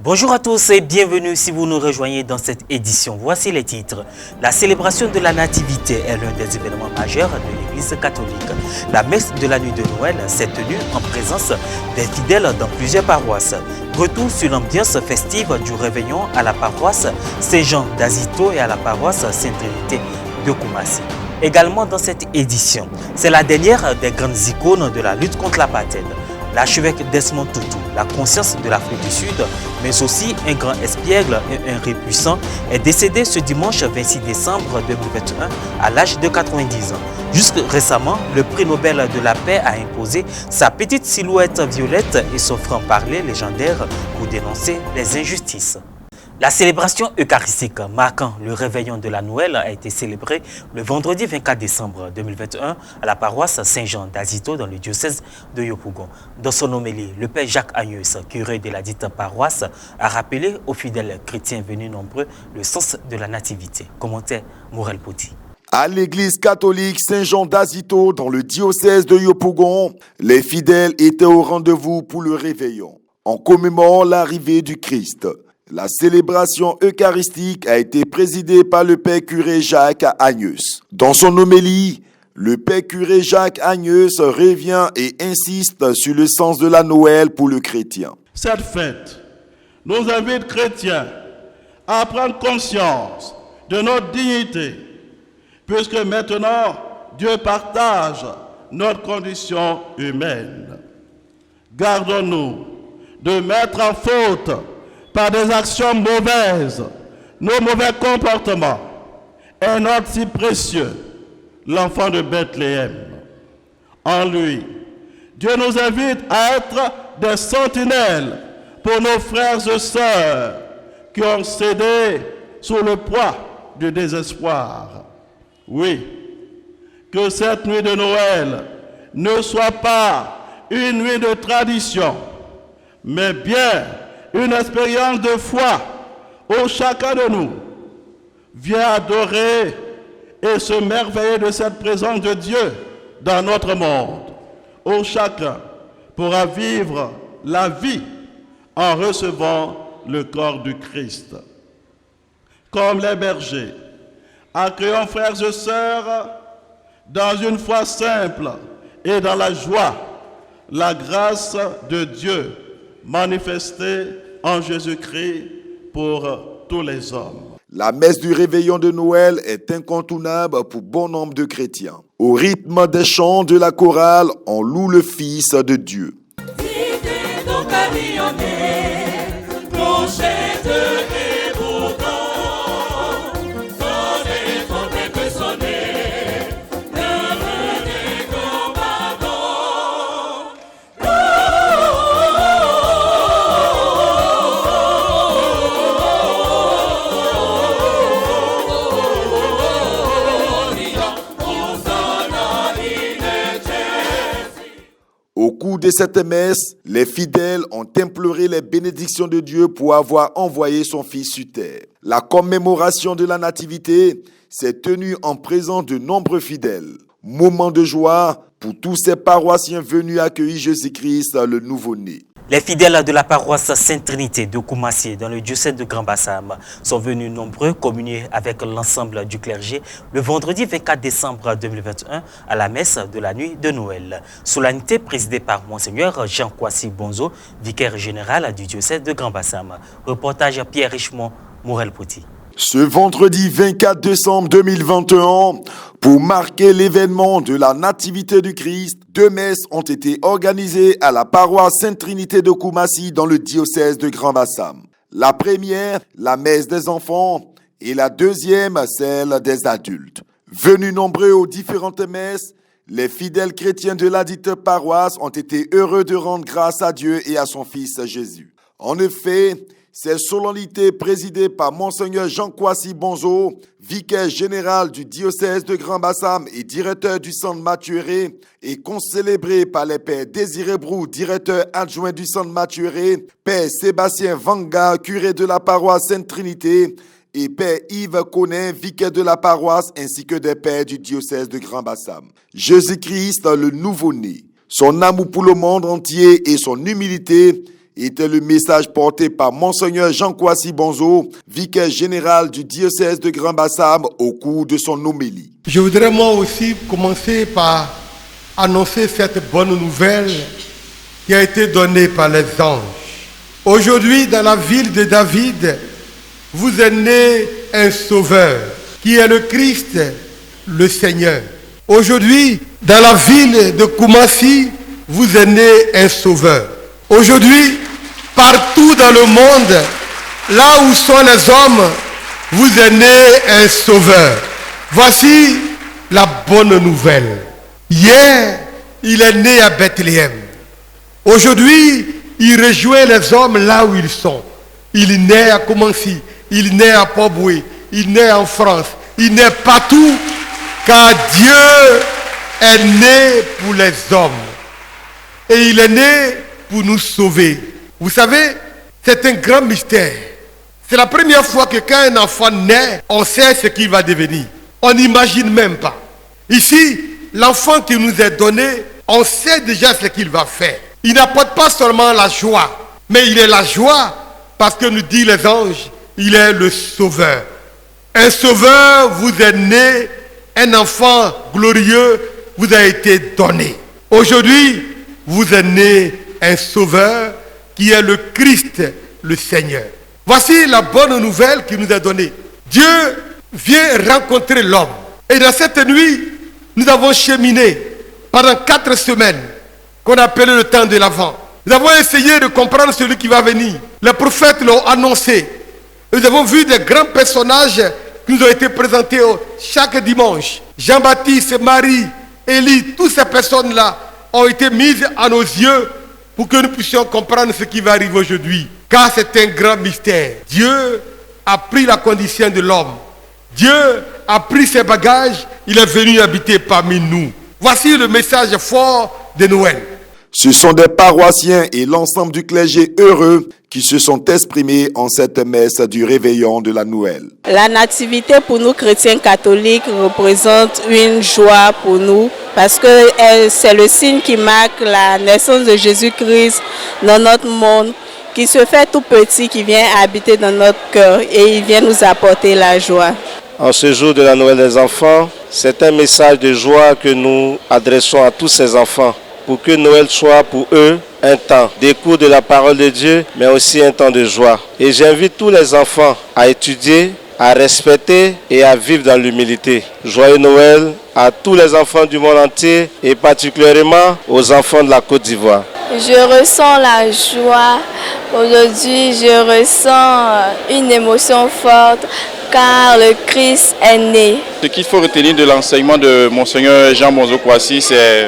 Bonjour à tous et bienvenue si vous nous rejoignez dans cette édition. Voici les titres. La célébration de la Nativité est l'un des événements majeurs de l'Église catholique. La messe de la nuit de Noël s'est tenue en présence des fidèles dans plusieurs paroisses. Retour sur l'ambiance festive du réveillon à la paroisse Saint-Jean d'Azito et à la paroisse Sainte-Trinité de Koumassi. Également dans cette édition, c'est la dernière des grandes icônes de la lutte contre l'apartheid. L'archevêque Desmond Tutu, la conscience de l'Afrique du Sud, mais aussi un grand espiègle et un ré puissant, est décédé ce dimanche 26 décembre 2021 à l'âge de 90 ans. Jusque récemment, le prix Nobel de la paix a imposé sa petite silhouette violette et son franc-parler légendaire pour dénoncer les injustices. La célébration eucharistique marquant le réveillon de la Noël a été célébrée le vendredi 24 décembre 2021 à la paroisse Saint-Jean d'Azito dans le diocèse de Yopougon. Dans son homélie, le père Jacques Agnès, curé de la dite paroisse, a rappelé aux fidèles chrétiens venus nombreux le sens de la nativité. Commentaire Morel Poti. À l'église catholique Saint-Jean d'Azito dans le diocèse de Yopougon, les fidèles étaient au rendez-vous pour le réveillon, en commémorant l'arrivée du Christ. La célébration eucharistique a été présidée par le père curé Jacques Agnès. Dans son homélie, le père curé Jacques Agnès revient et insiste sur le sens de la Noël pour le chrétien. Cette fête nous invite chrétiens à prendre conscience de notre dignité, puisque maintenant Dieu partage notre condition humaine. Gardons-nous de mettre en faute par des actions mauvaises, nos mauvais comportements, un hôte si précieux, l'enfant de Bethléem. En lui, Dieu nous invite à être des sentinelles pour nos frères et sœurs qui ont cédé sous le poids du désespoir. Oui, que cette nuit de Noël ne soit pas une nuit de tradition, mais bien une expérience de foi où chacun de nous vient adorer et se merveiller de cette présence de Dieu dans notre monde, où chacun pourra vivre la vie en recevant le corps du Christ. Comme les bergers, accueillons frères et sœurs dans une foi simple et dans la joie, la grâce de Dieu manifestée en Jésus-Christ pour tous les hommes. La messe du réveillon de Noël est incontournable pour bon nombre de chrétiens. Au rythme des chants de la chorale, on loue le Fils de Dieu. Au cours de cette messe, les fidèles ont imploré les bénédictions de Dieu pour avoir envoyé son Fils sur terre. La commémoration de la Nativité s'est tenue en présence de nombreux fidèles. Moment de joie pour tous ces paroissiens venus accueillir Jésus-Christ, le nouveau-né. Les fidèles de la paroisse Sainte-Trinité de Koumassi dans le diocèse de Grand-Bassam sont venus nombreux communier avec l'ensemble du clergé le vendredi 24 décembre 2021 à la messe de la nuit de Noël. Solennité présidée par Monseigneur Jean-Kwasi Bonzo, vicaire général du diocèse de Grand-Bassam. Reportage Pierre Richemont, Morel Poti. Ce vendredi 24 décembre 2021, pour marquer l'événement de la Nativité du Christ, deux messes ont été organisées à la paroisse Sainte-Trinité de Koumassi dans le diocèse de Grand-Bassam. La première, la messe des enfants, et la deuxième, celle des adultes. Venus nombreux aux différentes messes, les fidèles chrétiens de la dite paroisse ont été heureux de rendre grâce à Dieu et à son Fils Jésus. En effet, cette solennité présidée par Monseigneur Jean-Kwasi Bonzo, vicaire général du diocèse de Grand-Bassam et directeur du centre Maturé, et concélébrée par les pères Désiré Brou, directeur adjoint du centre Maturé, père Sébastien Vanga, curé de la paroisse Sainte-Trinité, et père Yves Conin, vicaire de la paroisse, ainsi que des pères du diocèse de Grand-Bassam. Jésus-Christ, le nouveau-né, son amour pour le monde entier et son humilité était le message porté par Monseigneur Jean Kwasi Bonzo, vicaire général du diocèse de Grand-Bassam, au cours de son homélie. Je voudrais moi aussi commencer par annoncer cette bonne nouvelle qui a été donnée par les anges. Aujourd'hui, dans la ville de David, vous est né un sauveur, qui est le Christ, le Seigneur. Aujourd'hui, dans la ville de Koumassi, vous est né un sauveur. Aujourd'hui, partout dans le monde, là où sont les hommes, vous est né un sauveur. Voici la bonne nouvelle. Hier, il est né à Bethléem. Aujourd'hui, il rejoint les hommes là où ils sont. Il naît à Koumassi, il naît à Port-Boué, il naît en France, il naît partout, car Dieu est né pour les hommes. Et il est né pour nous sauver. Vous savez, c'est un grand mystère. C'est la première fois que quand un enfant naît, on sait ce qu'il va devenir. On n'imagine même pas. Ici, l'enfant qui nous est donné, on sait déjà ce qu'il va faire. Il n'apporte pas seulement la joie, mais il est la joie parce que nous dit les anges, il est le sauveur. Un sauveur vous est né, un enfant glorieux vous a été donné. Aujourd'hui, vous est né un sauveur qui est le Christ, le Seigneur. Voici la bonne nouvelle qui nous est donnée. Dieu vient rencontrer l'homme. Et dans cette nuit, nous avons cheminé pendant 4 semaines qu'on appelait le temps de l'Avent. Nous avons essayé de comprendre celui qui va venir. Les prophètes l'ont annoncé. Et nous avons vu des grands personnages qui nous ont été présentés chaque dimanche. Jean-Baptiste, Marie, Élie, toutes ces personnes-là ont été mises à nos yeux pour que nous puissions comprendre ce qui va arriver aujourd'hui. Car c'est un grand mystère. Dieu a pris la condition de l'homme. Dieu a pris ses bagages, il est venu habiter parmi nous. Voici le message fort de Noël. Ce sont des paroissiens et l'ensemble du clergé heureux qui se sont exprimés en cette messe du réveillon de la Noël. La nativité pour nous chrétiens catholiques représente une joie pour nous parce que c'est le signe qui marque la naissance de Jésus-Christ dans notre monde, qui se fait tout petit, qui vient habiter dans notre cœur et il vient nous apporter la joie. En ce jour de la Noël des enfants, c'est un message de joie que nous adressons à tous ces enfants pour que Noël soit pour eux un temps d'écoute de la parole de Dieu, mais aussi un temps de joie. Et j'invite tous les enfants à étudier, à respecter et à vivre dans l'humilité. Joyeux Noël à tous les enfants du monde entier et particulièrement aux enfants de la Côte d'Ivoire. Je ressens la joie. Aujourd'hui, je ressens une émotion forte car le Christ est né. Ce qu'il faut retenir de l'enseignement de Monseigneur Jean Bonzo Kwasi, c'est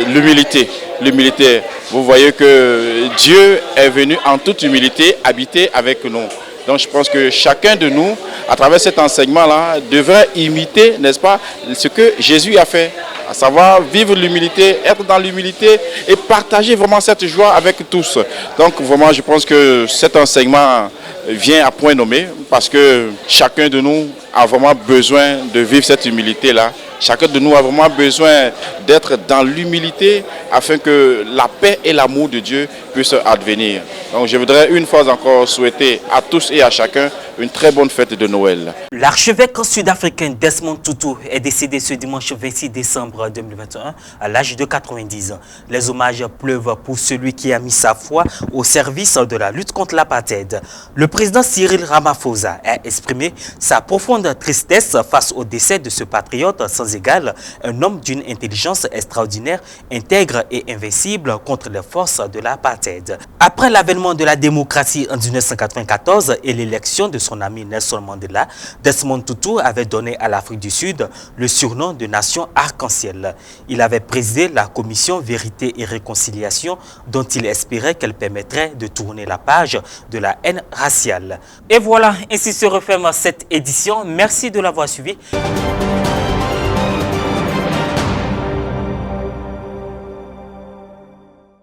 l'humilité. L'humilité. Vous voyez que Dieu est venu en toute humilité habiter avec nous. Donc je pense que chacun de nous, à travers cet enseignement-là, devrait imiter, n'est-ce pas, ce que Jésus a fait. À savoir vivre l'humilité, être dans l'humilité et partager vraiment cette joie avec tous. Donc vraiment, je pense que cet enseignement vient à point nommé parce que chacun de nous a vraiment besoin de vivre cette humilité-là. Chacun de nous a vraiment besoin d'être dans l'humilité afin que la paix et l'amour de Dieu puissent advenir. Donc je voudrais une fois encore souhaiter à tous et à chacun une très bonne fête de Noël. L'archevêque sud-africain Desmond Tutu est décédé ce dimanche 26 décembre 2021 à l'âge de 90 ans. Les hommages pleuvent pour celui qui a mis sa foi au service de la lutte contre l'apartheid. Le président Cyril Ramaphosa a exprimé sa profonde tristesse face au décès de ce patriote sans égal, un homme d'une intelligence extraordinaire, intègre et invincible contre les forces de l'apartheid. Après l'avènement de la démocratie en 1994 et l'élection de son ami Nelson Mandela, Desmond Tutu avait donné à l'Afrique du Sud le surnom de nation arc-en-ciel. Il avait présidé la commission Vérité et Réconciliation dont il espérait qu'elle permettrait de tourner la page de la haine raciale. Et voilà, ainsi se referme cette édition. Merci de l'avoir suivi.